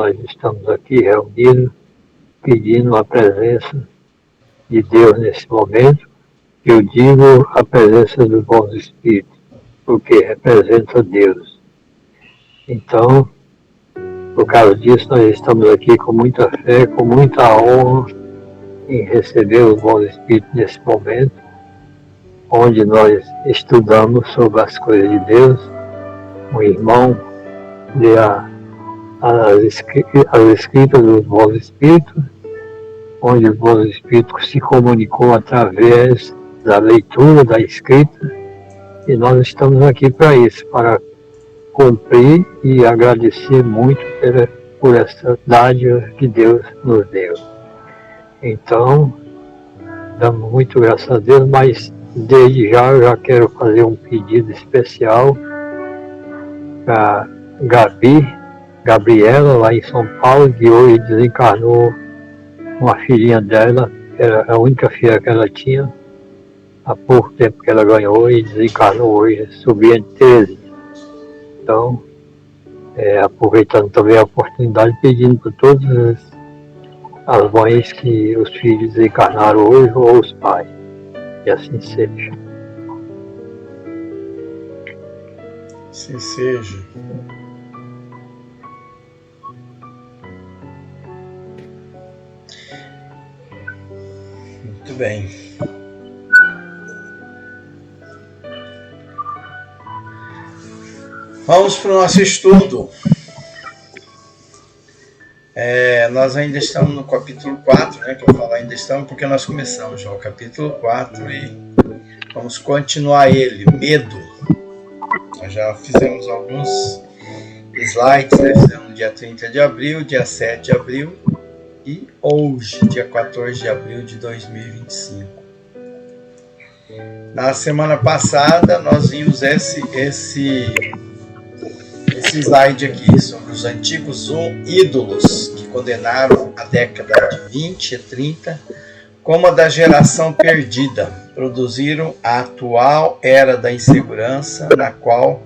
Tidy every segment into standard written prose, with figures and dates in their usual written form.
nós estamos aqui reunidos pedindo a presença de Deus nesse momento. Eu digo a presença dos bons espíritos, porque representa Deus. Então, por causa disso, nós estamos aqui com muita fé, com muita honra em receber os bons espíritos nesse momento, onde nós estudamos sobre as coisas de Deus. Um irmão lê as escritas dos bons espíritos, onde os bons espíritos se comunicou através da leitura da escrita, e nós estamos aqui para isso, para cumprir e agradecer muito por essa dádiva que Deus nos deu. Então, damos muito graças a Deus, mas desde já eu já quero fazer um pedido especial para Gabriela, lá em São Paulo, que hoje desencarnou uma filhinha dela, era a única filha que ela tinha, há pouco tempo que ela ganhou e desencarnou hoje, sobrinha de 13. Então, aproveitando também a oportunidade, pedindo para todas as mães que os filhos desencarnaram hoje, ou os pais, que assim seja. Assim seja. Muito bem. Vamos para o nosso estudo. Nós ainda estamos no capítulo 4, né? Que eu falo ainda estamos porque nós começamos já o capítulo 4 e vamos continuar ele, medo. Nós já fizemos alguns slides, né? Fizemos no dia 30 de abril, dia 7 de abril e hoje, dia 14 de abril de 2025. Na semana passada nós vimos esse slide aqui sobre os antigos ídolos que condenaram a década de 20 e 30 como a da geração perdida, produziram a atual era da insegurança, na qual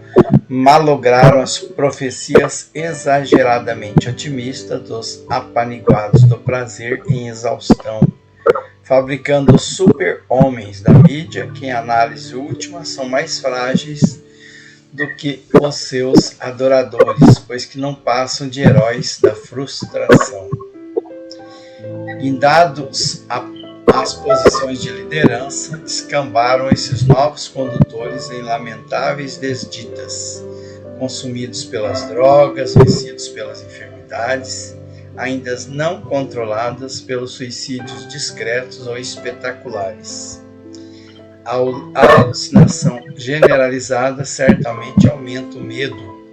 malograram as profecias exageradamente otimistas dos apaniguados do prazer em exaustão, fabricando super-homens da mídia que, em análise última, são mais frágeis do que os seus adoradores, pois que não passam de heróis da frustração. Guindados às posições de liderança, descambaram esses novos condutores em lamentáveis desditas, consumidos pelas drogas, vencidos pelas enfermidades, ainda não controladas pelos suicídios discretos ou espetaculares. A alucinação generalizada certamente aumenta o medo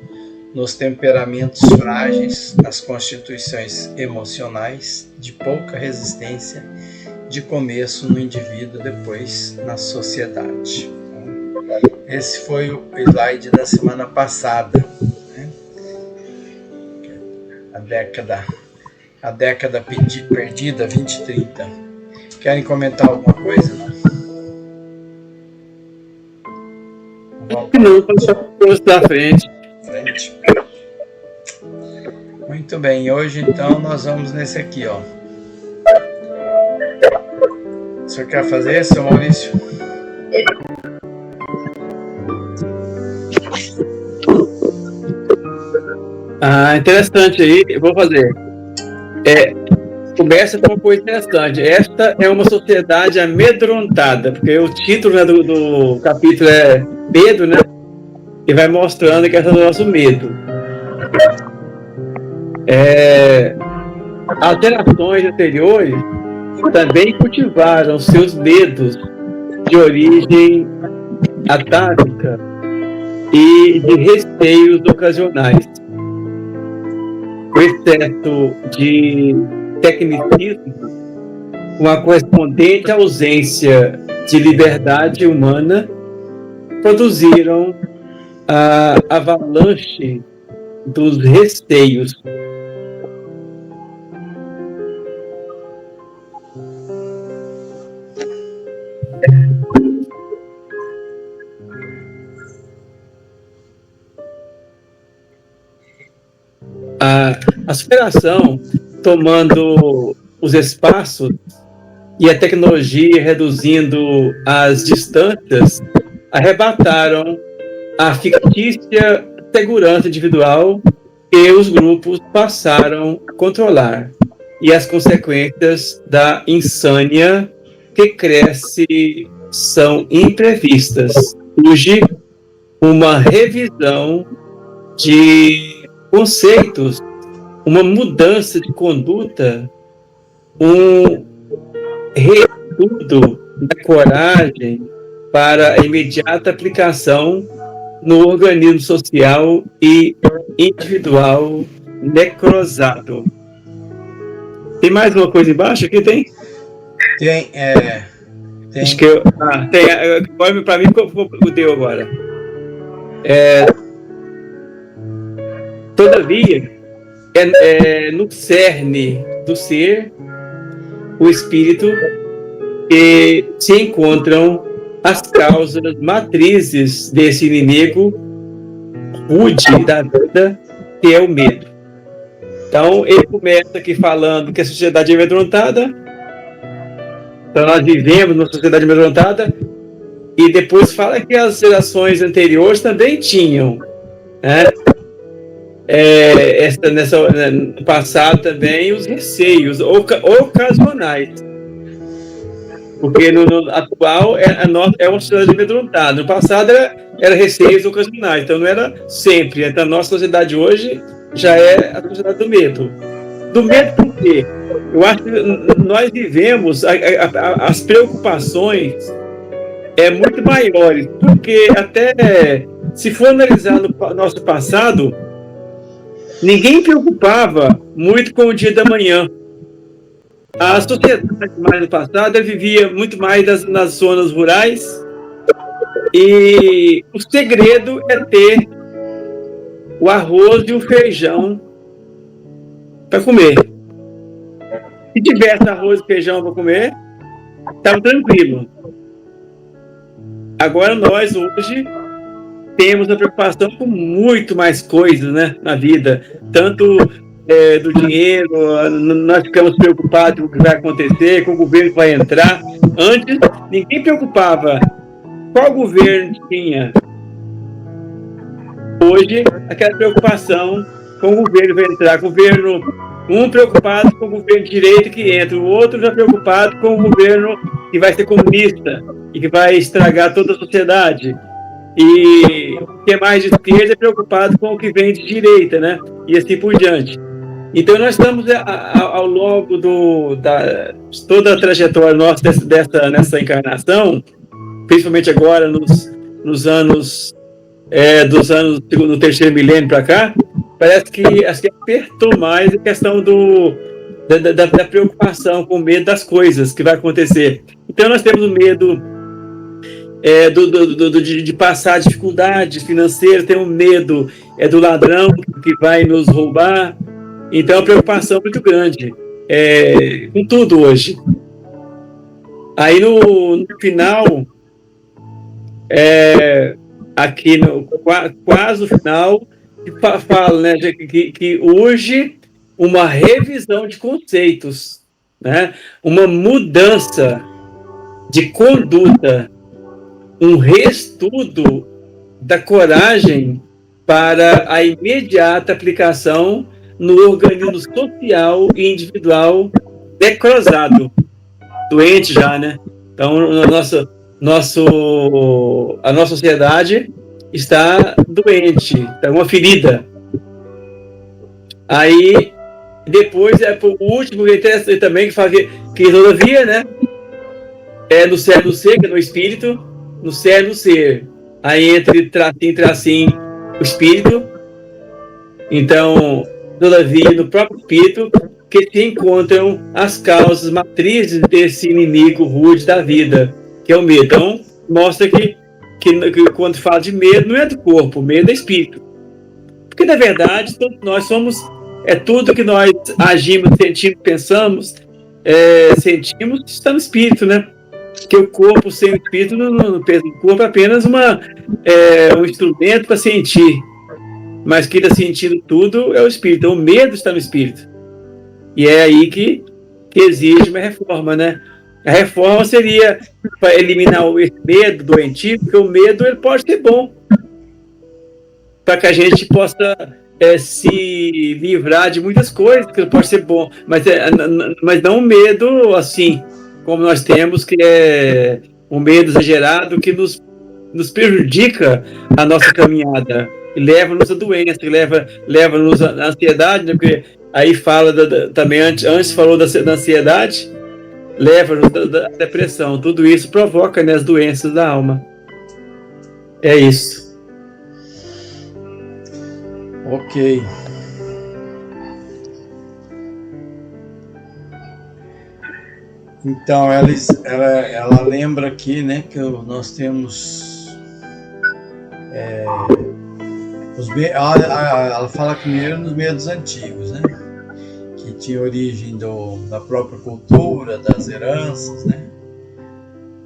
nos temperamentos frágeis, nas constituições emocionais de pouca resistência, de começo no indivíduo, depois na sociedade. Esse foi o slide da semana passada, né? A década perdida, 2030. Querem comentar alguma coisa? Não, vamos da frente. Muito bem, hoje então nós vamos nesse aqui, ó. O senhor quer fazer, seu Maurício? Interessante aí, eu vou fazer. Começa com uma coisa interessante. Esta é uma sociedade amedrontada, porque o título, né, do capítulo é Medo, né? E vai mostrando que esse é o nosso medo. As gerações anteriores também cultivaram seus medos de origem atávica e de receios ocasionais. O excesso de tecnicismo, uma correspondente ausência de liberdade humana, produziram a avalanche dos receios. a superação, tomando os espaços e a tecnologia reduzindo as distâncias, arrebataram a fictícia segurança individual que os grupos passaram a controlar e as consequências da insânia que cresce são imprevistas. Surge uma revisão de conceitos, uma mudança de conduta, um reestudo da coragem para a imediata aplicação no organismo social e individual necrosado. Tem mais uma coisa embaixo aqui? Tem? Tem. Acho que tem. Para mim, deu agora. Todavia, no cerne do ser, o espírito, que se encontram as causas matrizes desse inimigo rude da vida, que é o medo. Então, ele começa aqui falando que a sociedade é amedrontada. Então, nós vivemos numa sociedade amedrontada. E depois fala que as gerações anteriores também tinham, né? No passado também, os receios ocasionais. Porque no atual é uma sociedade amedrontada. No passado era receios ocasionais, então não era sempre. Então, a nossa sociedade hoje já é a sociedade do medo. Do medo por quê? Eu acho que nós vivemos as preocupações muito maiores, porque até se for analisar no nosso passado, ninguém preocupava muito com o dia da manhã. A sociedade mais do passado vivia muito mais nas zonas rurais, e o segredo é ter o arroz e o feijão para comer. Se tivesse arroz e feijão para comer, estava tranquilo. Agora nós hoje temos a preocupação com muito mais coisas, né, na vida, tanto do dinheiro, nós ficamos preocupados com o que vai acontecer, com o governo que vai entrar. Antes, ninguém preocupava qual governo tinha. Hoje, aquela preocupação com o governo que vai entrar, um preocupado com o governo de direita que entra, o outro já preocupado com o governo que vai ser comunista e que vai estragar toda a sociedade. E quem é mais de esquerda é preocupado com o que vem de direita, né? E assim por diante. Então, nós estamos ao longo toda a trajetória nossa nessa encarnação, principalmente agora nos anos no terceiro milênio para cá, parece que apertou mais a questão da preocupação, com medo das coisas que vai acontecer. Então, nós temos o medo de passar dificuldade financeira, temos medo do ladrão que vai nos roubar. Então, é uma preocupação muito grande com tudo hoje. Aí, no final, aqui quase no final, fala, né, que urge uma revisão de conceitos, né, uma mudança de conduta, um reestudo da coragem para a imediata aplicação no organismo social e individual necrosado, doente já, né? Então, a nossa sociedade está doente, está uma ferida. Aí, depois, o último que também que fala que todavia, né? No ser, no ser, que é no espírito, no ser, no ser. Aí, entre tracinho, o espírito. Então, todavia, no próprio espírito, que se encontram as causas matrizes desse inimigo rude da vida, que é o medo. Então, mostra que quando fala de medo, não é do corpo, o medo é espírito. Porque, na verdade, todos nós somos, tudo que nós agimos, sentimos, pensamos, sentimos, está no espírito, né? Porque o corpo sem o espírito não pensa. O corpo é apenas um instrumento para sentir. mas quem está sentindo tudo é o espírito. Então, o medo está no espírito. E é aí que exige uma reforma, né? A reforma seria para eliminar o medo doentio, porque o medo ele pode ser bom, para que a gente possa se livrar de muitas coisas, que pode ser bom, mas não um medo assim, como nós temos, que é um medo exagerado que nos prejudica a nossa caminhada, e leva-nos à doença, leva-nos à ansiedade, né? Porque aí fala também, antes falou da ansiedade, leva-nos da depressão. Tudo isso provoca, né, as doenças da alma. É isso. Ok. Então, ela lembra aqui, né, que nós temos ela fala primeiro nos medos antigos, né, que tinha origem da própria cultura, das heranças, né,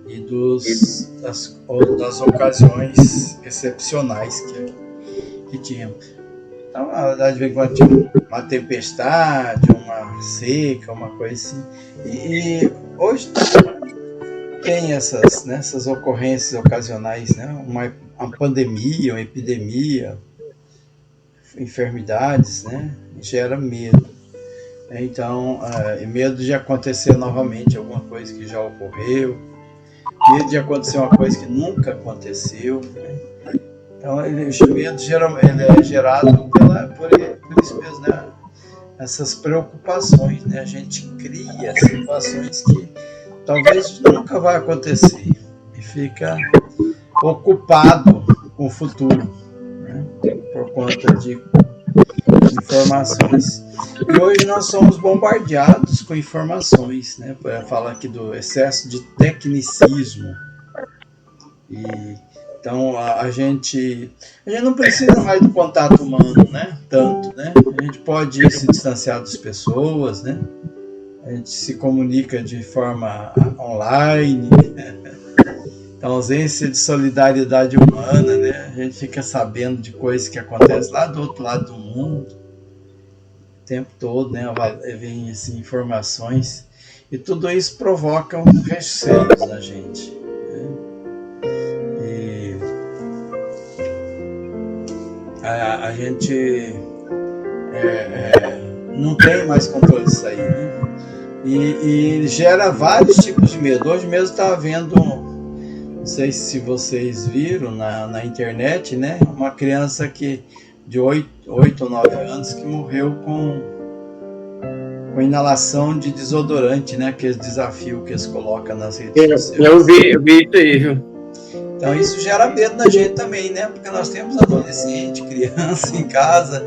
e das ocasiões excepcionais que tínhamos. Então, na verdade, vem quando tinha uma tempestade, uma seca, uma coisa assim. E hoje tem essas ocorrências ocasionais, né? Uma pandemia, uma epidemia, enfermidades, né? Gera medo. Então, medo de acontecer novamente alguma coisa que já ocorreu, medo de acontecer uma coisa que nunca aconteceu, né? Então, o medo ele é gerado por isso mesmo, né? Essas preocupações, né? A gente cria situações que talvez nunca vai acontecer e fica ocupado com o futuro, né? Por conta de informações. E hoje nós somos bombardeados com informações, né? Fala aqui do excesso de tecnicismo. Então, a gente não precisa mais do contato humano, né? Tanto, né? A gente pode se distanciar das pessoas, né? A gente se comunica de forma online, né? Então, a ausência de solidariedade humana, né? A gente fica sabendo de coisas que acontecem lá do outro lado do mundo o tempo todo, né? Vem assim, informações, e tudo isso provoca receios na gente, né? A gente não tem mais controle disso aí, né? E gera vários tipos de medo. Hoje mesmo estava vendo, não sei se vocês viram na internet, né? Uma criança de 8 ou 9 anos que morreu com inalação de desodorante, né? Aquele desafio que eles colocam nas redes sociais. Eu vi isso aí, viu? Então isso gera medo na gente também, né? Porque nós temos adolescente, criança em casa,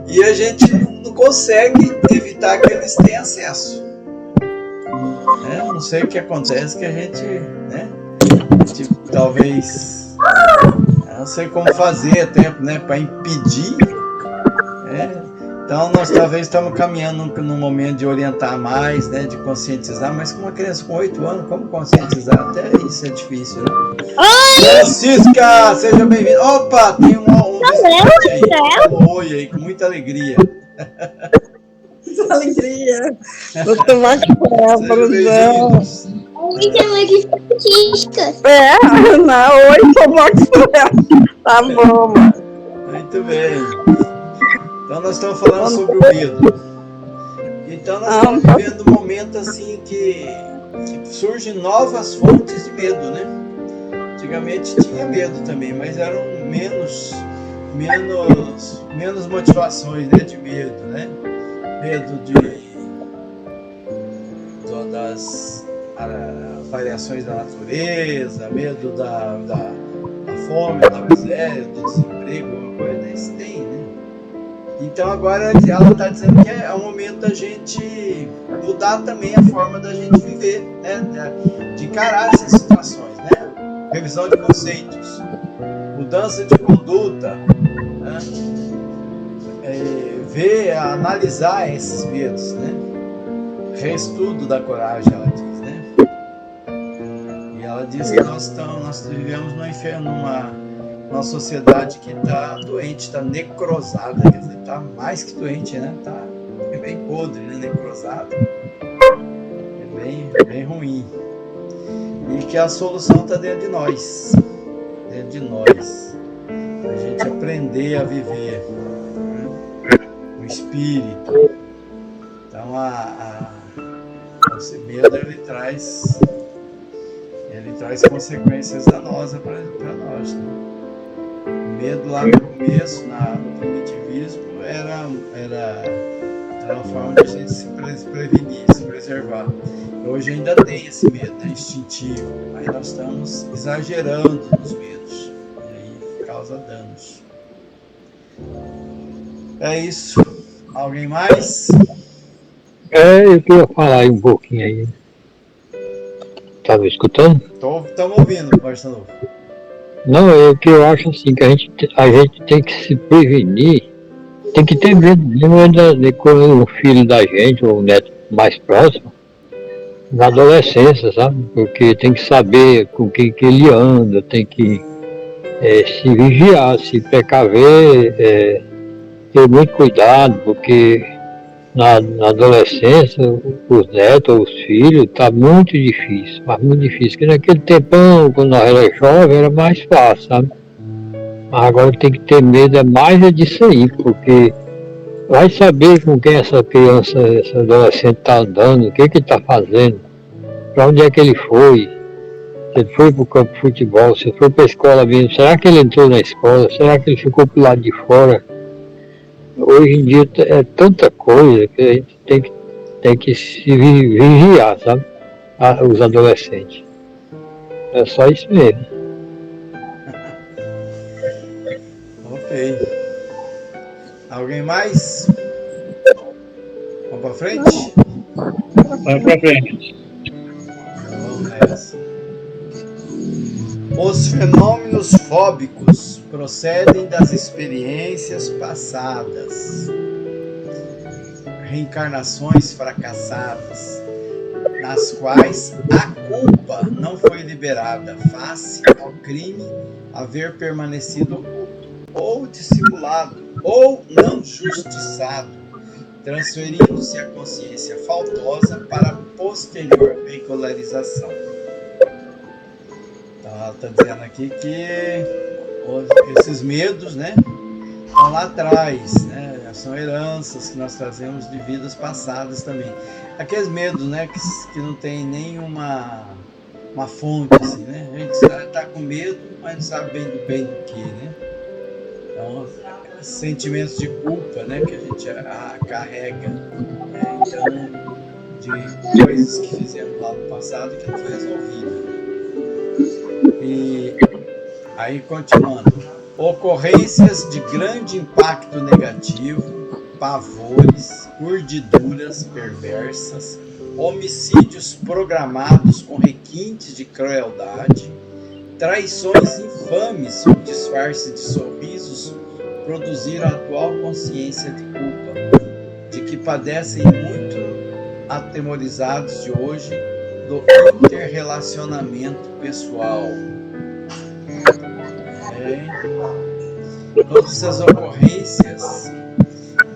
e a gente não consegue evitar que eles tenham acesso, né? Não sei o que acontece, que a gente, né? Talvez, não sei como fazer até, né? Para impedir, né? Então nós talvez estamos caminhando num momento de orientar mais, né? De conscientizar, mas com uma criança com 8 anos, como conscientizar? Até isso é difícil, né? Francisca, seja bem-vinda. Opa, tem um visitante aí. Oi aí, com muita alegria. Muita alegria. Vou tomar café, Brunão. Me chama de Francisca. Oi, tomar café. Tá bom, mano. Muito bem. Então nós estamos falando sobre o medo. Então nós estamos vivendo um momento assim que surgem novas fontes de medo, né? Antigamente tinha medo também, mas eram menos motivações, né, de medo, né? Medo das variações da natureza, medo da fome, da miséria, do desemprego, uma coisa desse tem, né? Então agora ela está dizendo que é o momento da gente mudar também a forma da gente viver, né? De encarar essas situações, né? Revisão de conceitos, mudança de conduta, né? Analisar esses medos, né? Reestudo da coragem, ela diz, né? E ela diz que nós vivemos no inferno, uma sociedade que está doente, está necrosada, quer dizer, está mais que doente, né? É bem podre, né? Necrosada. É bem ruim. E que a solução está dentro de nós. Dentro de nós. A gente aprender a viver, né? O espírito. Então, esse medo, ele traz consequências danosas para nós, né? O medo lá no começo, no primitivismo, era uma forma de a gente se prevenir, se preservar. Hoje ainda tem esse medo, né, instintivo, mas nós estamos exagerando nos medos, e aí causa danos. É isso. Alguém mais? Eu queria falar aí um pouquinho aí. Tá me escutando? Estamos ouvindo, Marcelo. Não, é o que eu acho assim, que a gente tem que se prevenir, tem que ter medo de quando o filho da gente, ou o neto mais próximo, na adolescência, sabe? Porque tem que saber com quem que ele anda, tem que se vigiar, se precaver, ter muito cuidado, porque na adolescência, os netos ou os filhos, está muito difícil, mas muito difícil. Porque naquele tempão, quando nós era jovem, era mais fácil, sabe? Mas agora tem que ter medo mais disso aí, porque vai saber com quem essa criança, esse adolescente está andando, o que ele está fazendo, para onde é que ele foi, se ele foi para o campo de futebol, se ele foi para a escola mesmo, será que ele entrou na escola, será que ele ficou para o lado de fora? Hoje em dia é tanta coisa que a gente tem que se vigiar, sabe? Os adolescentes. É só isso mesmo. Ok. Alguém mais? Vamos para frente? Vai pra frente. Vamos nessa. Os fenômenos fóbicos procedem das experiências passadas, reencarnações fracassadas, nas quais a culpa não foi liberada face ao crime haver permanecido oculto, ou dissimulado, ou não justiçado, transferindo-se a consciência faltosa para a posterior regularização. Então, ela está dizendo aqui que esses medos, né, estão lá atrás, né, são heranças que nós trazemos de vidas passadas também. Aqueles medos, né, que não tem nenhuma fonte, assim, né, a gente está com medo, mas não sabe bem do que, né. Então, sentimentos de culpa, né, que a gente carrega, né, então, de coisas que fizemos lá no passado que não foi resolvida. E aí, continuando, ocorrências de grande impacto negativo, pavores, urdiduras perversas, homicídios programados com requintes de crueldade, traições infames sob disfarce de sorrisos, produziram a atual consciência de culpa, de que padecem muito atemorizados de hoje do interrelacionamento pessoal. Todas essas ocorrências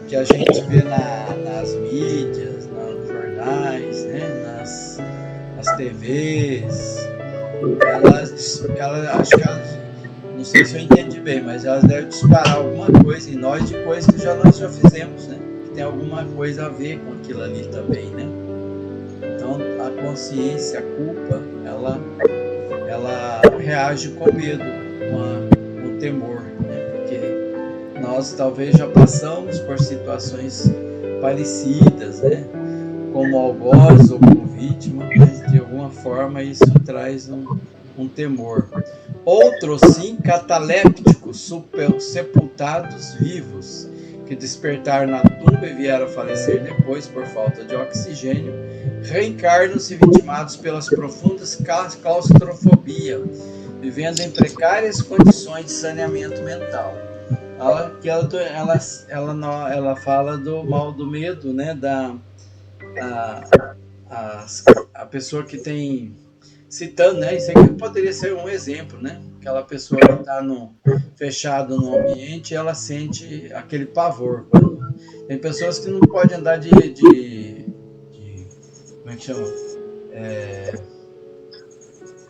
que a gente vê nas mídias, nos jornais, né, nas TVs, acho que elas, não sei se eu entendi bem, mas elas devem disparar alguma coisa em nós de coisa que nós já fizemos, né? Que tem alguma coisa a ver com aquilo ali também, né? Então a consciência, a culpa, ela reage com medo, com temor, né? Porque nós talvez já passamos por situações parecidas, né? Como algoz ou como vítima, mas de alguma forma isso traz um temor. Outros sim, catalépticos, sepultados vivos, que despertaram na tumba e vieram a falecer depois por falta de oxigênio, reencarnam-se vitimados pelas profundas claustrofobia, vivendo em precárias condições de saneamento mental. Ela fala do mal do medo, né? A pessoa que tem, citando, né? Isso aqui poderia ser um exemplo, né? Aquela pessoa que está fechado no ambiente, ela sente aquele pavor. Tem pessoas que não podem andar de como é que chama?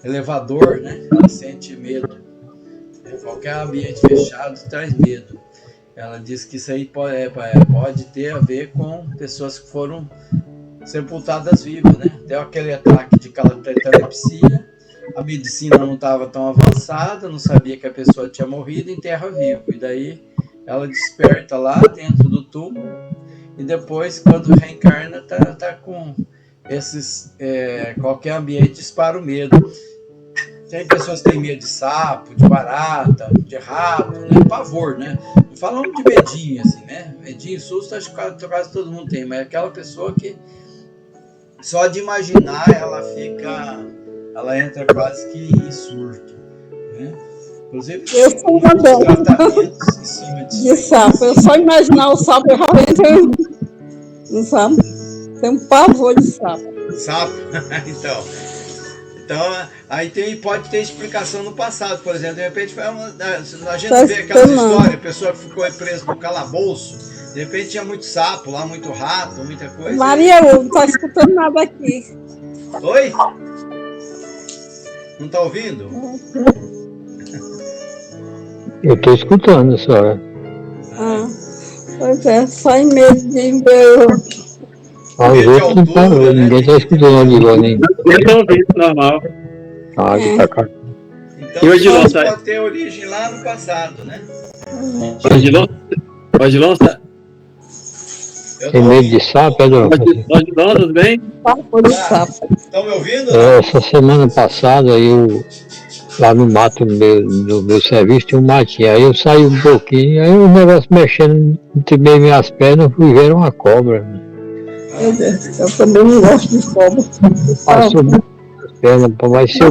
Elevador, né? Ela sente medo. Qualquer ambiente fechado traz medo. Ela diz que isso aí pode ter a ver com pessoas que foram sepultadas vivas, né? Deu aquele ataque de catalepsia, a medicina não estava tão avançada, não sabia que a pessoa tinha morrido, enterra vivo. E daí ela desperta lá dentro do túmulo e depois, quando reencarna, tá com esses... qualquer ambiente dispara o medo. Tem pessoas que têm medo de sapo, de barata, de rato, né? Pavor, né? Não falamos de medinho, assim, né? Medinho, susto, acho que quase todo mundo tem, mas é aquela pessoa que só de imaginar ela entra quase que em surto, né? Inclusive, Eu sou uma delas. tratamentos em cima De sapo. Eu só imaginar o sapo, eu já entro no sapo. Tem um pavor de sapo. sapo. Então, aí pode ter explicação no passado, por exemplo, de repente a gente vê aquela história, a pessoa que ficou presa no calabouço, de repente tinha muito sapo lá, muito rato, muita coisa. Maria, eu não estou escutando nada aqui. Oi? Não está ouvindo? Eu estou escutando, senhora. Pois é, só em medo de ver. Os outros não parou, ninguém está escutando ali agora, nem. Eu estou ouvindo, normal. Que tá cá. Então, isso pode ter origem lá no passado, né? Odilon, tá? Tem medo de sapo, Odilon? Odilon, tudo bem? Papo de sapo. Estão me ouvindo? Essa semana passada, lá no mato no meu serviço, tinha um matinho. Aí eu saí um pouquinho, aí o negócio mexendo entre meio minhas pernas, fui ver uma cobra. Meu Deus, eu também não gosto de cobra. Passou minhas pernas, mas se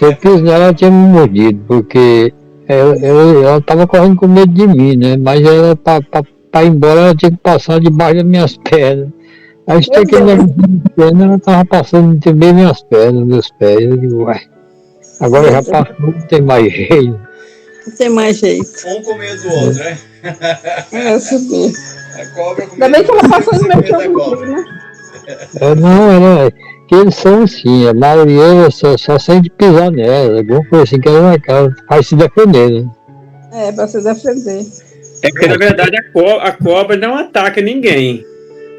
eu piso nela, ela tinha me mordido, porque ela estava correndo com medo de mim, né? Mas ela, para ir embora, ela tinha que passar debaixo das minhas pernas. Aí estou aqui na minha perna, ela estava passando entre meio minhas pernas, meus pés. Eu digo, uai, agora já passou, não tem mais jeito. Não tem mais jeito. Um com medo do outro, né? Subir. A cobra com Ainda bem que ela passou no meu tempo, né? Não, que eles são assim, a maioria só sente pisar nela, alguma coisa assim, que ela vai se defender, né? Para se defender. É que, na verdade, a cobra não ataca ninguém.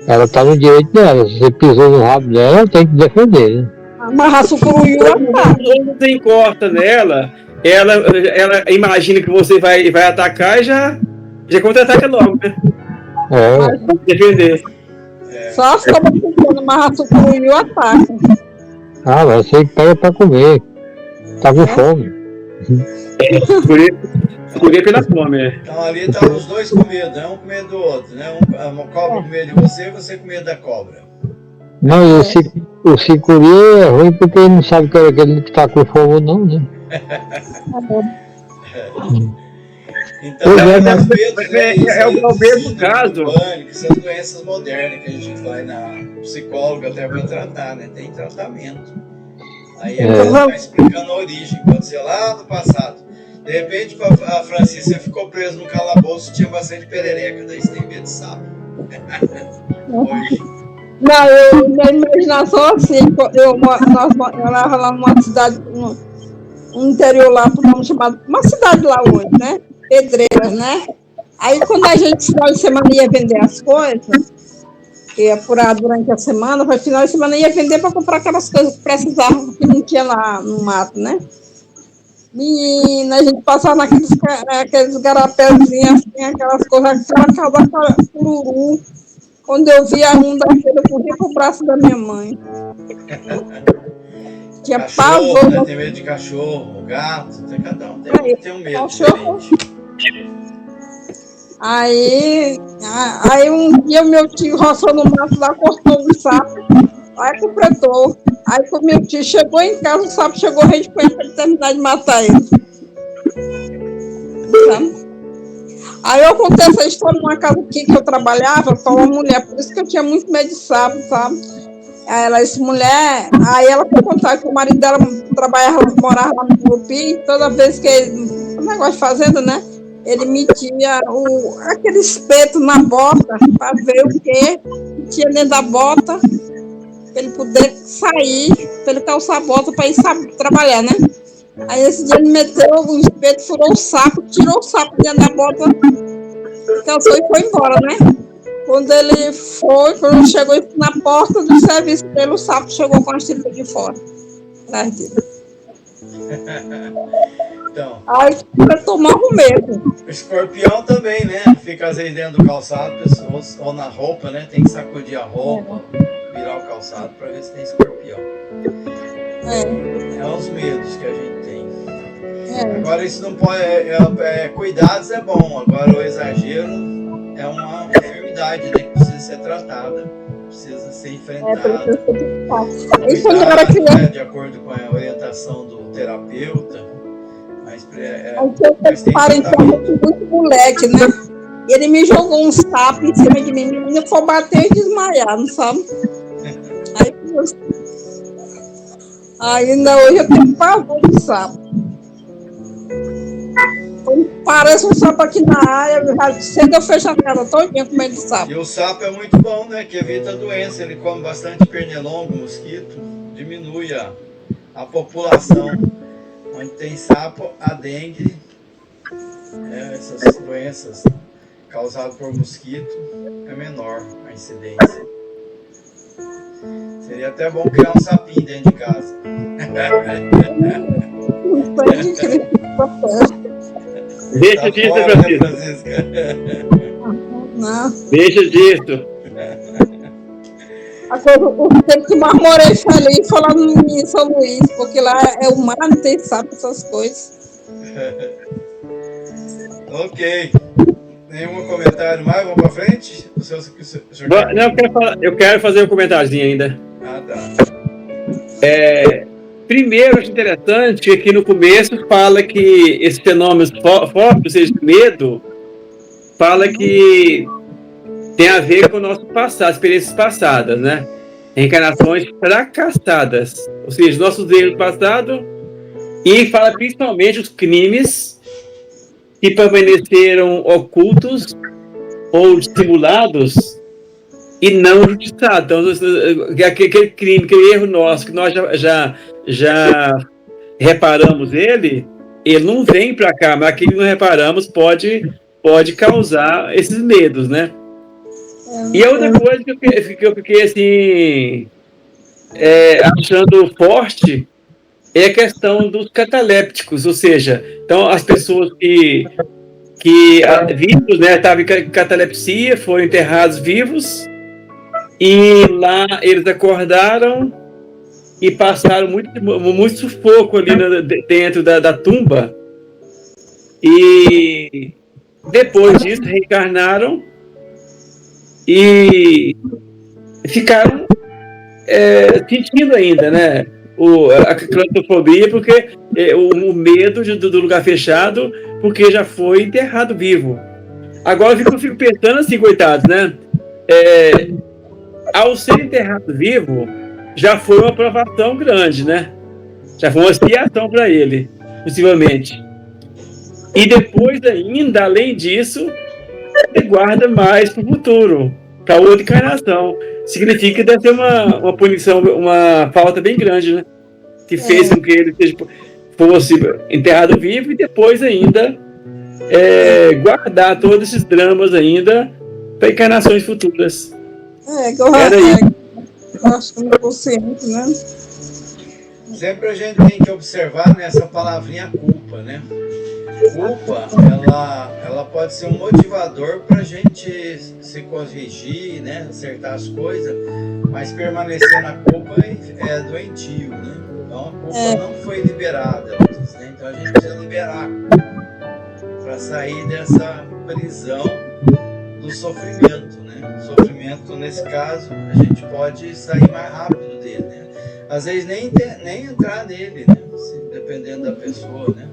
Ela tá no direito dela, se você pisou no rabo dela, ela tem que defender, né? Amarrar sucuruí Quando você encosta nela, ela imagina que você vai atacar e já contra-ataca logo, né? Defender. Só as cobras tentando amarrar sucuruí atacam. Mas você pega pra comer. Tá com fome. Escolher pela fome, Então ali tá os dois com medo, né? Um com medo do outro, né? Uma cobra com medo de você e você com medo da cobra. Não, o sicuri é ruim porque ele não sabe que ele tá com fome ou não, né? Então, é o mesmo caso. Pânico, essas doenças modernas que a gente vai na psicóloga até para tratar, né? Tem tratamento. Aí ela vai explicando a origem, pode ser lá do passado. De repente, a Francisca ficou presa no calabouço, tinha bastante perereca, daí você tem medo de sapo. Hoje. Não, minha imaginação assim, eu morava lá numa cidade, um interior lá, por nome chamado, uma cidade lá hoje, né? Pedreiras, né? Aí quando a gente, final de semana, ia vender as coisas, ia apurar durante a semana, para final de semana ia vender para comprar aquelas coisas que precisavam, que não tinha lá no mato, né? Menina, a gente passava naqueles garapézinhos, assim, aquelas coisas, aquela casa cururu. Quando eu via um daquele, eu corria pro braço da minha mãe. Tinha pavor. Né? Tem medo de cachorro, gato, tem cada um. Tem um medo cachorro. diferente. Aí um dia o meu tio roçou no mato lá, cortou um sapo, aí completou. Aí quando meu tio chegou em casa, o sapo chegou rente com ele para ele terminar de matar ele. Sabe? Aí eu contei essa história numa casa aqui que eu trabalhava para uma mulher, por isso que eu tinha muito medo de sapo, sabe? Aí ela disse, mulher, aí ela foi contar que o marido dela morava lá no Turupi, toda vez que o negócio de fazenda, né? Ele metia aquele espeto na bota para ver o que tinha dentro da bota, para ele poder sair, para ele calçar a bota para ir trabalhar, né? Aí esse dia ele meteu o espeto, furou o saco, tirou o saco dentro da bota, calçou e foi embora, né? Quando chegou na porta do serviço dele, o sapo chegou com as tripas de fora. Atrás dele. Então, aí ele tomava medo. o escorpião também, né? Fica às vezes dentro do calçado, pessoas, ou na roupa, né? Tem que sacudir a roupa, virar o calçado para ver se tem escorpião. É os medos que a gente tem. Agora isso não pode. Cuidados é bom, agora o exagero é uma enfermidade, né, que precisa ser tratada, precisa ser enfrentada. Cuidado, né, de acordo com a orientação do terapeuta. Mas tem muito moleque, né? Ele me jogou um sapo em cima de mim, menina foi bater e desmaiar, não sabe? Ainda hoje eu tenho pavor de sapo. Parece um sapo aqui na área, cedo eu fecho a tela todinha com medo de sapo. E o sapo é muito bom, né? Que evita a doença. Ele come bastante pernilongo, mosquito, diminui a população. Onde tem sapo, a dengue, essas doenças causadas por mosquito, é menor a incidência. Seria até bom criar um sapinho dentro de casa. Deixa disso, Francisco. Deixa disso. O tempo que mais morei feliz foi lá em São Luís, porque lá é o mar, não tem sapo, essas coisas. Ok. Nenhum comentário mais? Vamos para frente? Não, eu quero fazer um comentáriozinho ainda. Tá. Primeiro, acho interessante que aqui no começo fala que esses fenômenos fortes, ou seja, medo, fala que tem a ver com o nosso passado, experiências passadas, né? Reencarnações fracassadas, ou seja, nossos erros passados, e fala principalmente os crimes que permaneceram ocultos ou dissimulados e não justiçados. Então, aquele crime, aquele erro nosso, que nós já reparamos ele não vem para cá, mas aquele que não reparamos pode causar esses medos, né? E a outra coisa que eu fiquei assim, achando forte é a questão dos catalépticos, ou seja, então as pessoas que vivos, né, estavam em catalepsia, foram enterrados vivos, e lá eles acordaram e passaram muito sufoco ali dentro da tumba, e depois disso reencarnaram e ficaram sentindo ainda, né, a claustrofobia, porque o medo do lugar fechado, porque já foi enterrado vivo. Agora eu fico pensando assim, coitados, né? Ao ser enterrado vivo, já foi uma provação grande, né? Já foi uma expiação para ele, possivelmente. E depois ainda, além disso, ele guarda mais para o futuro, para outra encarnação. Significa que deve ter uma punição, uma falta bem grande, né? Que fez com que ele fosse enterrado vivo e depois ainda guardar todos esses dramas ainda para encarnações futuras. Acho que não é consciente, né? Sempre a gente tem que observar nessa palavrinha culpa, né? Culpa, ela pode ser um motivador para a gente se corrigir, né? Acertar as coisas, mas permanecer na culpa é doentio, né? Então a culpa não foi liberada antes, né? Então a gente precisa liberar a culpa para sair dessa prisão do sofrimento, né? O sofrimento, nesse caso, a gente pode sair mais rápido dele, né? Às vezes nem entrar nele, né? Dependendo da pessoa, né?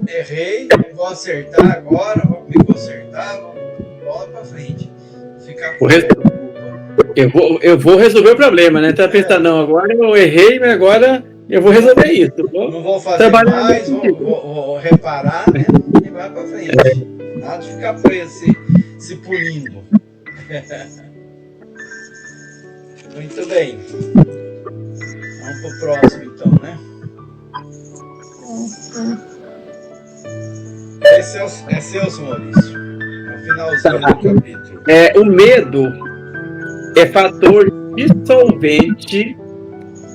Errei, vou acertar agora, vou me consertar, vou bola pra frente. Ficar com culpa. Eu vou resolver o problema, né? Tá pensando, não, agora eu errei, mas agora eu vou resolver isso. Não vou fazer mais, vou reparar, né? E vai pra frente. Nada de ficar preso, se punindo. Muito bem. Vamos pro próximo, então, né? É seu, Maurício. É o finalzinho do capítulo. O medo é fator dissolvente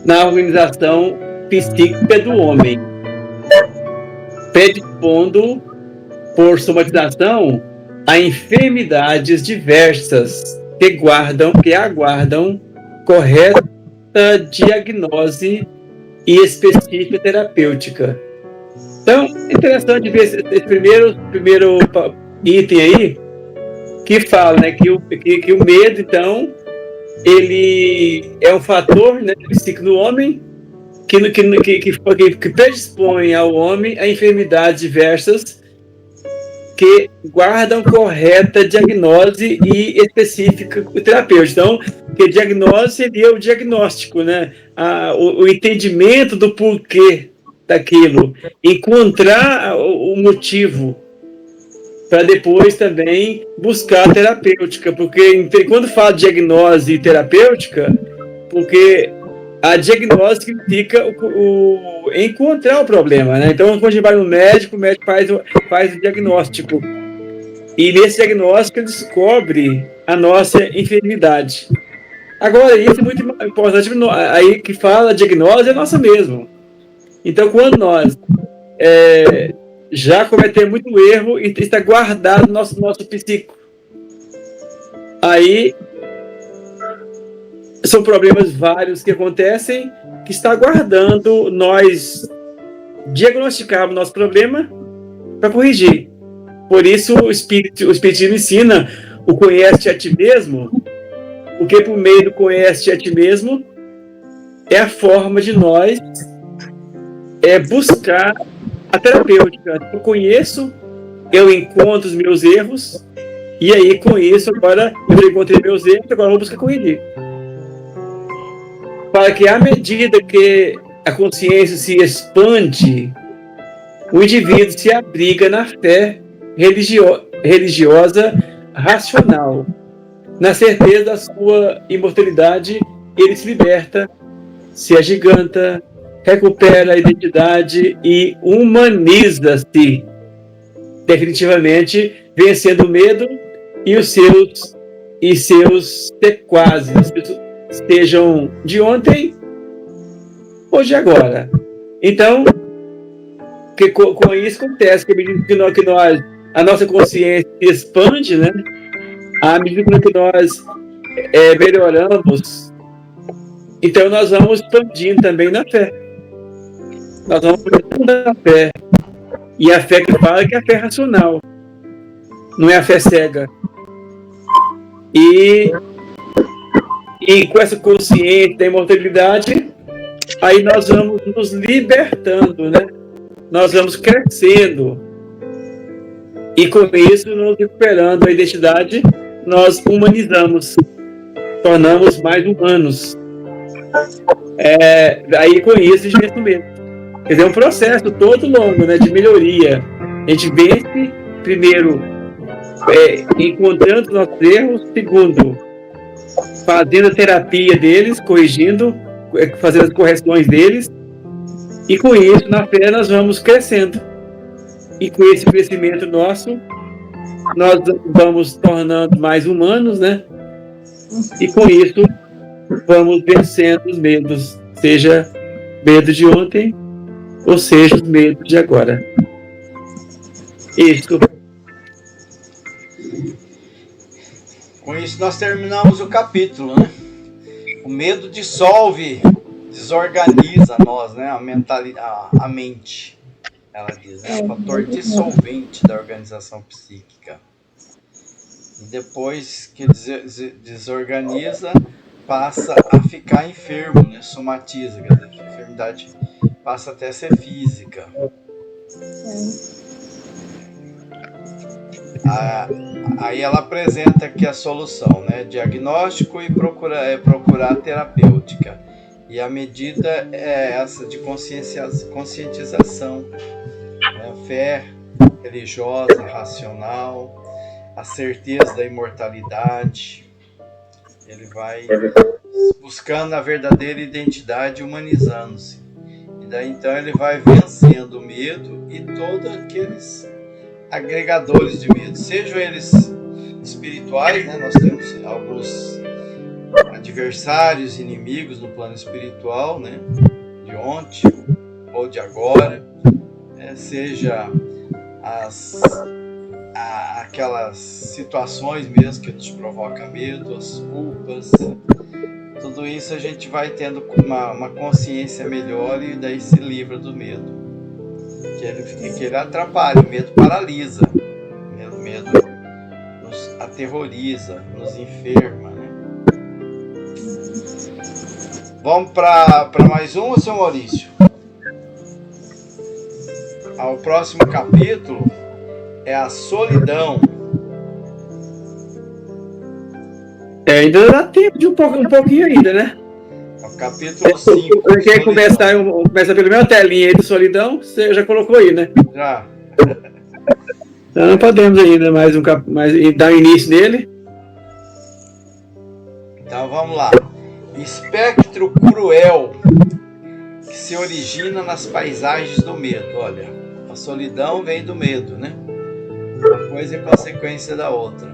na organização psíquica do homem, predispondo, por somatização, a enfermidades diversas que aguardam correta diagnose e específica terapêutica. Então, é interessante ver esse primeiro item aí, que fala, né, que o medo, então, ele é um fator, né, psíquico do homem que predispõe ao homem a enfermidades diversas que guardam correta diagnose e específica terapêutica. Então, que diagnose seria o diagnóstico, né? O entendimento do porquê daquilo, encontrar o motivo para depois também buscar a terapêutica, porque quando fala de diagnose terapêutica, porque a diagnose significa encontrar o problema, né? Então, quando a gente vai no médico, o médico faz o diagnóstico. E nesse diagnóstico ele descobre a nossa enfermidade. Agora, isso é muito importante, aí que fala a diagnose é nossa mesmo. Então, quando nós já cometemos muito erro e está guardado no nosso psíquico, aí são problemas vários que acontecem, que está guardando nós diagnosticarmos nosso problema para corrigir. Por isso o Espiritismo ensina o conhece-te a ti mesmo, porque por meio do conhece-te a ti mesmo é a forma de nós buscar a terapêutica. Eu conheço, eu encontro os meus erros, e aí com isso agora eu encontrei meus erros, agora eu vou buscar corrigir. Para que, à medida que a consciência se expande, o indivíduo se abriga na fé religiosa racional. Na certeza da sua imortalidade, ele se liberta, se agiganta, recupera a identidade e humaniza-se, definitivamente vencendo o medo e os seus sequazes, sejam de ontem ou de agora. Então, com isso acontece, que à medida que a nossa consciência se expande, né? À medida que nós melhoramos, então nós vamos expandindo também na fé. Nós vamos expandindo na fé. E a fé que fala que é a fé racional, não é a fé cega. E com essa consciência da imortalidade, aí nós vamos nos libertando, né? Nós vamos crescendo. E com isso, nos recuperando a identidade, nós humanizamos, tornamos mais humanos. Aí com isso, a gente mesmo. Quer dizer, é um processo todo longo, né, de melhoria. A gente vence, primeiro, encontrando nossos erros, segundo, fazendo a terapia deles, corrigindo, fazendo as correções deles, e com isso, na fé, nós vamos crescendo. E com esse crescimento nosso, nós vamos tornando mais humanos, né? E com isso, vamos vencendo os medos, seja medo de ontem, ou seja, os medos de agora. Isso. Com isso, nós terminamos o capítulo, né? O medo dissolve, desorganiza nós, né? A mente. Ela diz, é um fator dissolvente da organização psíquica. E depois que desorganiza, passa a ficar enfermo, né? Somatiza, quer dizer, a enfermidade passa até a ser física. Aí ela apresenta aqui a solução, né? Diagnóstico e procurar terapêutica. E a medida é essa de conscientização, né? Fé religiosa, racional, a certeza da imortalidade. Ele vai buscando a verdadeira identidade, humanizando-se. E daí então ele vai vencendo o medo e todos aqueles agregadores de medo, sejam eles espirituais, né? Nós temos alguns adversários, inimigos no plano espiritual, né? De ontem ou de agora, seja aquelas situações mesmo que nos provocam medo, as culpas, tudo isso a gente vai tendo uma consciência melhor e daí se livra do medo. Que ele atrapalha, o medo paralisa, o medo nos aterroriza, nos enferma, né? Vamos para mais um, seu Maurício? O próximo capítulo é a solidão. Ainda dá tempo de um pouquinho ainda, né? O capítulo 5. Quer começa pela minha telinha aí de solidão, você já colocou aí, né? Já. Então não podemos ainda mais dar início nele. Então vamos lá. Espectro cruel que se origina nas paisagens do medo. Olha, a solidão vem do medo, né? Uma coisa é consequência da outra.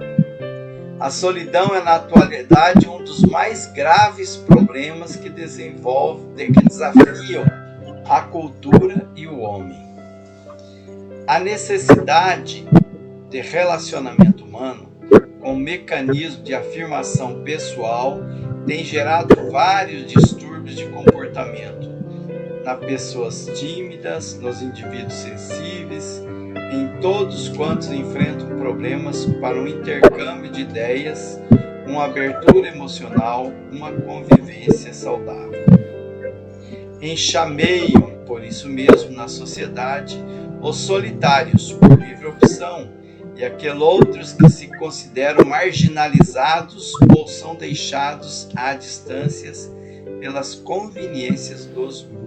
A solidão é, na atualidade, um dos mais graves problemas que desafiam a cultura e o homem. A necessidade de relacionamento humano, com mecanismo de afirmação pessoal, tem gerado vários distúrbios de comportamento nas pessoas tímidas, nos indivíduos sensíveis, em todos quantos enfrentam problemas para um intercâmbio de ideias, uma abertura emocional, uma convivência saudável. Enxameiam, por isso mesmo, na sociedade, os solitários, por livre opção, e aqueles outros que se consideram marginalizados ou são deixados à distância pelas conveniências dos grupos.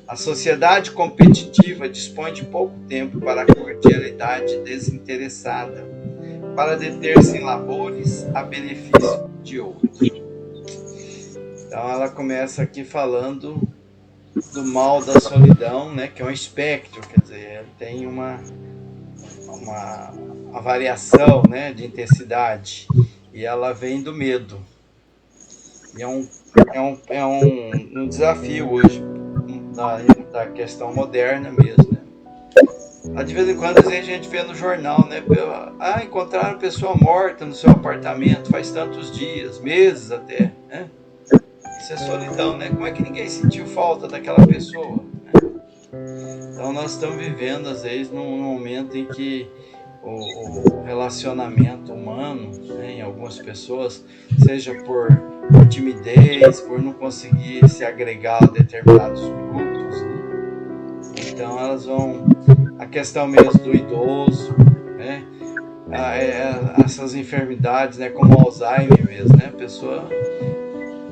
A sociedade competitiva dispõe de pouco tempo para a cordialidade desinteressada, para deter-se em labores a benefício de outros. Então ela começa aqui falando do mal da solidão, né, que é um espectro, quer dizer, tem uma variação, né, de intensidade, e ela vem do medo. E é um desafio hoje da questão moderna mesmo, né? De vez em quando a gente vê no jornal, né? Encontraram pessoa morta no seu apartamento faz tantos dias, meses até, né? Isso é solidão, né? Como é que ninguém sentiu falta daquela pessoa, né? Então nós estamos vivendo, às vezes, num momento em que o relacionamento humano, né, em algumas pessoas, seja por timidez, por não conseguir se agregar a determinados grupos, né? Então elas vão, a questão mesmo do idoso, né, essas enfermidades, né, como Alzheimer mesmo, né, a pessoa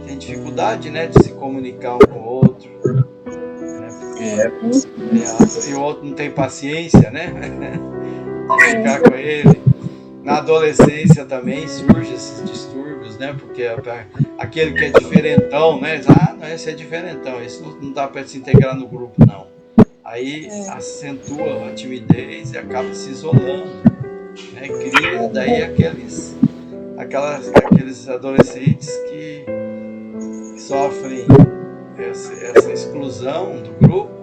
tem dificuldade, né, de se comunicar um com o outro, né, porque e o outro não tem paciência, né, de ficar com ele. Na adolescência também surgem esses distúrbios, né? Porque aquele que é diferentão, né? Não, esse é diferentão, esse não dá para se integrar no grupo, não. Aí acentua a timidez e acaba se isolando, né? Cria daí aqueles adolescentes que sofrem essa exclusão do grupo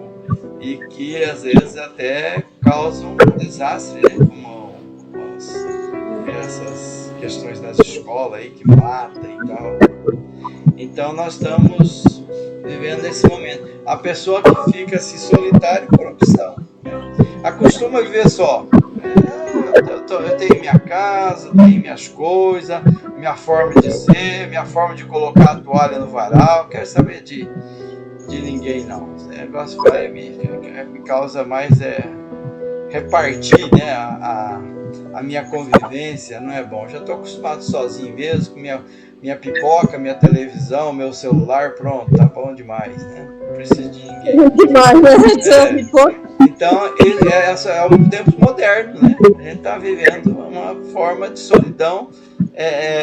e que às vezes até causam um desastre, né? Como essas questões nas escolas aí que matam e tal. Então nós estamos vivendo esse momento. A pessoa que fica assim solitária por opção, né? Acostuma viver só. Eu tenho minha casa, tenho minhas coisas, minha forma de ser, minha forma de colocar a toalha no varal, não quero saber de ninguém não. Esse negócio me causa mais repartir, né, a minha convivência não é bom. Já estou acostumado sozinho mesmo, com minha pipoca, minha televisão, meu celular, pronto, tá bom demais, né? Não preciso de ninguém. Demais, né? Então, é um tempo moderno, né? A gente está vivendo uma forma de solidão,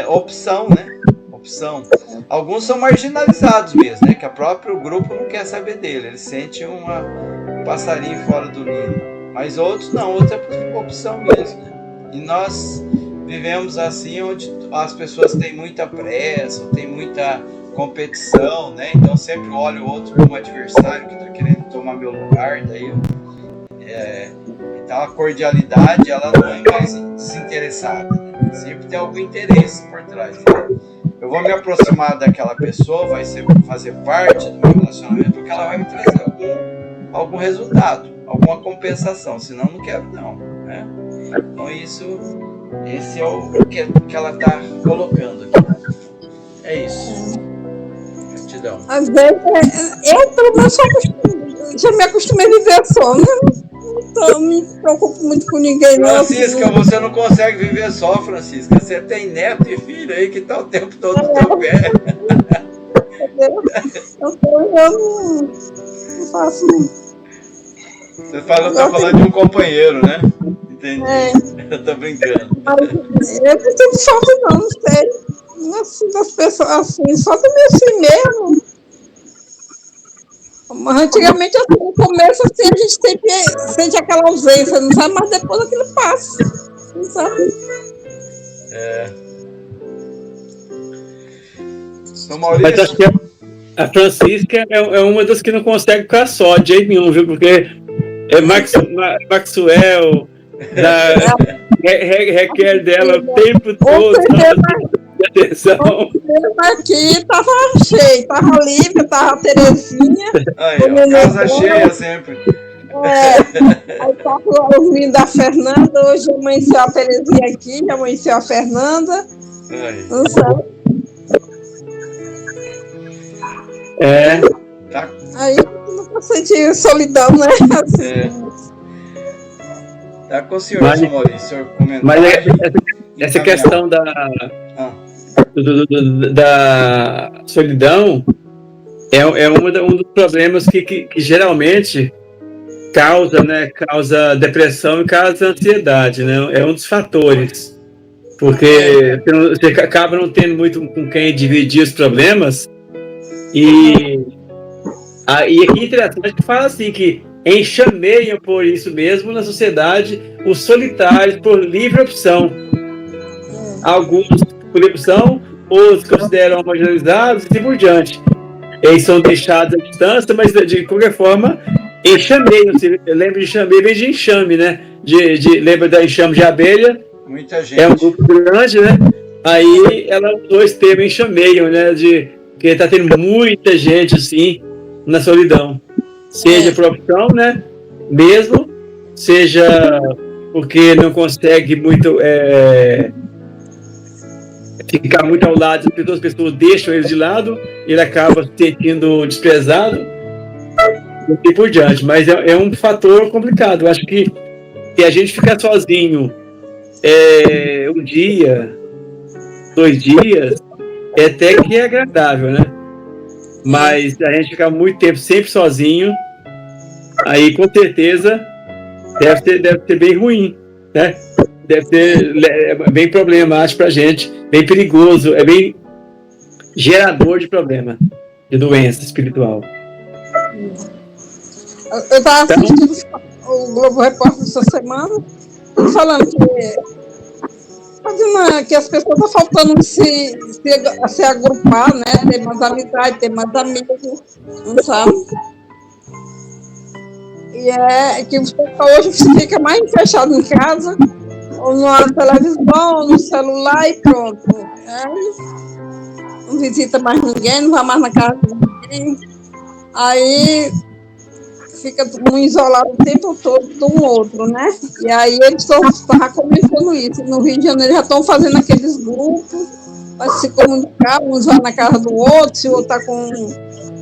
opção, né? Opção. Alguns são marginalizados mesmo, né? Que o próprio grupo não quer saber dele, ele sente um passarinho fora do ninho. Mas outros não, outros é opção mesmo, né? E nós vivemos assim, onde as pessoas têm muita pressa, tem muita competição, né? Então sempre olho o outro como adversário que está querendo tomar meu lugar, daí então a cordialidade ela não é mais desinteressada, né? Sempre tem algum interesse por trás, né? Eu vou me aproximar daquela pessoa, vai fazer parte do meu relacionamento, porque ela vai me trazer algum resultado, alguma compensação, senão não quero não, né? Então esse é o que ela está colocando aqui. É isso. Gratidão. Às vezes, eu pelo menos já me acostumei a viver só, né? Não me preocupo muito com ninguém, não. Francisca, você não consegue viver só, Francisca. Você tem neto e filho aí que está o tempo todo no teu pé. Eu não faço. Você está falando de um companheiro, né? Entendi. Eu tô brincando. Mas eu não sinto falta, não sei. Não sinto as pessoas assim, só também assim mesmo. Mas antigamente, assim, no começo, assim, a gente sempre sente aquela ausência, não sabe? Mas depois aquilo passa, não sabe? Então, Maurício... Mas acho que a Francisca é uma das que não consegue ficar só, de jeito nenhum, viu? Porque Maxwell requer dela o tempo todo de atenção. Aqui tava cheio, tava livre, tava a Terezinha. Aí, casa cheia sempre. Aí tava os meninos da Fernanda, hoje amanheceu a Terezinha aqui, amanheceu a Fernanda. Não sabe? Aí não senti solidão, né? Assim. Tá com o senhor, Maurício, senhor comentário. Mas essa questão da solidão é um dos problemas que geralmente causa depressão e causa ansiedade, né? É um dos fatores. Porque você acaba não tendo muito com quem dividir os problemas. E aqui é interessante que fala assim, que enxameiam por isso mesmo na sociedade os solitários por livre opção. Alguns por livre opção, outros consideram marginalizados e assim por diante. Eles são deixados à distância, mas de qualquer forma enxameiam. Lembra de enxameio, vem de enxame, né? Lembra da enxame de abelha? Muita gente. É um grupo grande, né? Aí ela usou esse termo enxameiam, né? Que está tendo muita gente assim na solidão. Seja por opção, né? Mesmo, seja porque não consegue muito ficar muito ao lado, porque as pessoas deixam ele de lado, ele acaba se sentindo desprezado e assim por diante. Mas é um fator complicado. Eu acho que se a gente ficar sozinho um dia, 2 dias, até que é agradável, né? Mas se a gente ficar muito tempo sempre sozinho, aí com certeza deve ser bem ruim, né? Deve ser bem problemático pra gente, bem perigoso, é bem gerador de problema, de doença espiritual. Eu estava assistindo o Globo Repórter essa semana, falando que as pessoas estão faltando se agrupar, né? Ter mais amizade, ter mais amigos, não sabe? E que o pessoal hoje fica mais fechado em casa, ou na televisão, ou no celular e pronto. Não visita mais ninguém, não vai mais na casa de ninguém. Aí fica um isolado o tempo todo de um outro, né? E aí eles estavam começando isso. No Rio de Janeiro já estão fazendo aqueles grupos para se comunicar, uns vão na casa do outro, se o outro está com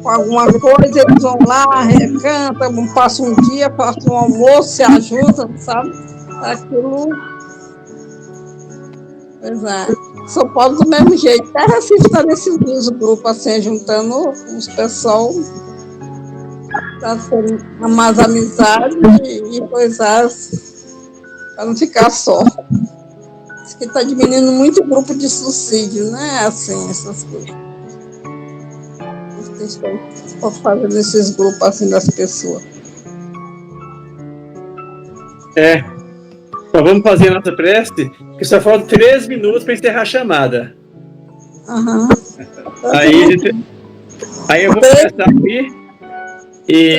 alguma coisa, eles vão lá, cantam, passam um dia, passam um almoço, se ajudam, sabe? Aquilo Pois é. São Paulo do mesmo jeito. Até Recife está nesses grupos, assim, juntando os pessoal para terem mais amizade e coisas para não ficar só. Diz que está diminuindo muito o grupo de suicídio, né? Assim, essas coisas. Estão fazendo esses grupos assim das pessoas. Então vamos fazer a nossa prece, que só faltam 3 minutos para encerrar a chamada. Aham. Aí eu vou começar aqui e